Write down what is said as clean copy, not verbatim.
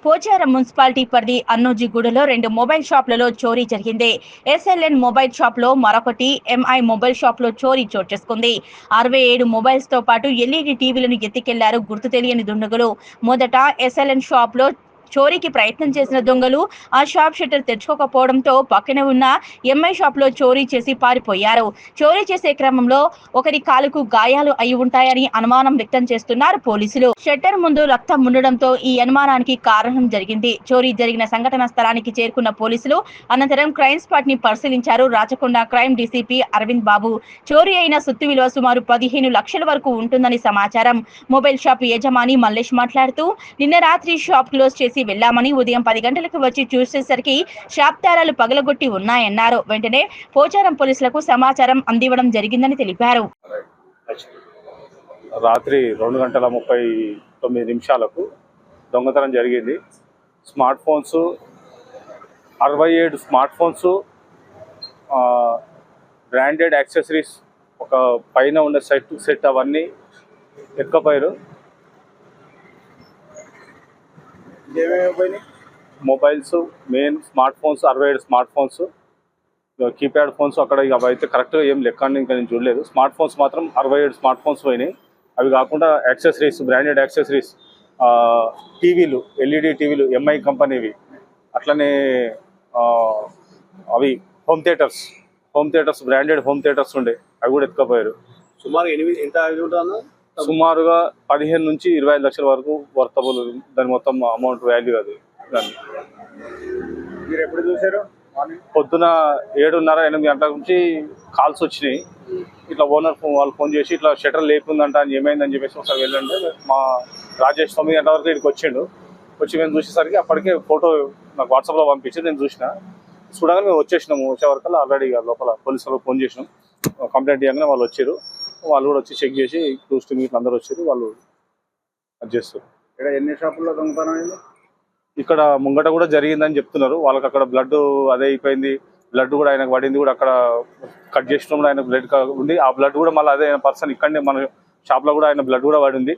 Pocharam municipality పరిధి అన్నోజిగూడలో 2 mobile షాపులలో చోరీ జరిగింది. ఎస్ఎల్ఎన్ మొబైల్ షాప్ లో మరొకటి ఎంఐ మొబైల్ షాప్ లో చోరీ చోటు చేసుకుంది. 67 మొబైల్స్ తో పాటు ఎల్ఈడి టీవీలను ఎత్తికెళ్లారు గుర్తు తెలియని దుండగులు. మొదట ఎస్ఎల్ఎన్ షాప్ లో చోరీకి ప్రయత్నం చేసిన దొంగలు ఆ షాప్ షట్టర్ తెరుచుకోకపోవడంతో పక్కనే ఉన్న ఎంఐ షాప్ లో చోరీ చేసి పారిపోయారు. చోరీ చేసే క్రమంలో ఒకరి కాలుకు గాయాలు అయి ఉంటాయని అనుమానం వ్యక్తం చేస్తున్నారు పోలీసులు. షట్టర్ ముందు రక్తం ఉండడంతో ఈ అనుమానానికి కారణం జరిగింది. చోరీ జరిగిన సంఘటన స్థలానికి చేరుకున్న పోలీసులు అనంతరం క్రైమ్ స్పాట్ ని పరిశీలించారు. రాచకొండ క్రైమ్ డీసీపీ అరవింద్ బాబు. చోరీ అయిన సొత్తు విలువ సుమారు 15 లక్షల వరకు ఉంటుందని సమాచారం. మొబైల్ షాప్ యజమాని మల్లేష్ మాట్లాడుతూ, నిన్న రాత్రి షాప్ క్లోజ్ చేసి వెళ్లామని, ఉదయం 10 గంటలకు వచ్చి చూసేసరికి షాప్ తాళాలు పగలగొట్టి ఉన్నాయన్నారు. వెంటనే పోచారం పోలీసులకు సమాచారం అందివ్వడం జరిగిందని తెలిపారు. రాత్రి 2:39 దొంగతనం జరిగింది. Smart phones 67 smart phones, branded accessories, ఒక పైన ఉన్న సెట్ అవన్నీ ఎత్తుకపోయారు. Mobiles, main smart phones 67 smart phones, keypad phones అక్కడ అవి అయితే కరెక్ట్గా ఏం లెక్క ఇంకా నేను చూడలేదు. స్మార్ట్ ఫోన్స్ మాత్రం 67 స్మార్ట్ ఫోన్స్ పోయినాయి. అవి కాకుండా యాక్సెసరీస్, బ్రాండెడ్ యాక్సెసరీస్, టీవీలు, ఎల్ఈడి టీవీలు ఎంఐ కంపెనీవి, అట్లనే అవి home theatres branded home theatres ఉండే అవి కూడా ఎత్తుకపోయారు. సుమారుగా 15 నుంచి 25 లక్షల వరకు వర్తబుల్ దాని మొత్తం అమౌంట్ వాల్యూ. అది దాన్ని మీరు ఎప్పుడు చూసారు? పొద్దున 7:30-8 గంటల నుంచి కాల్స్ వచ్చినాయి. ఇట్లా ఓనర్ వాళ్ళు ఫోన్ చేసి ఇట్లా షట్టర్ లేకుందంట అని ఏమైందని చెప్పేసి ఒకసారి వెళ్ళండి. మా రాజేష్ 9 గంటల వరకు ఇక్కడికి వచ్చి మేము చూసేసరికి అప్పటికే ఫోటో నాకు వాట్సాప్లో పంపించి నేను చూడగానే మేము వచ్చేసినాము. వచ్చేవరకు ఆల్రెడీ లోపల పోలీసు వాళ్ళకి ఫోన్ చేసినాం. కంప్లైంట్ ఇవ్వగానే వాళ్ళు వచ్చారు. వాళ్ళు కూడా వచ్చి చెక్ చేసి క్లూస్ టీమ్ అందరూ వచ్చారు. వాళ్ళు అది చేస్తారు. ఇక్కడ ఎన్ని షాపుల్లో దొంగతనం అయింది? ఇక్కడ ముంగట కూడా జరిగిందని చెప్తున్నారు. వాళ్ళకి అక్కడ బ్లడ్ అదే అయిపోయింది. బ్లడ్ కూడా ఆయనకు పడింది కూడా. అక్కడ కట్ చేసినప్పుడు ఆయన బ్లడ్ ఉండి ఆ బ్లడ్ కూడా మళ్ళీ అదే పర్సన్ ఇక్కడనే మన షాప్లో కూడా ఆయన బ్లడ్ కూడా పడింది.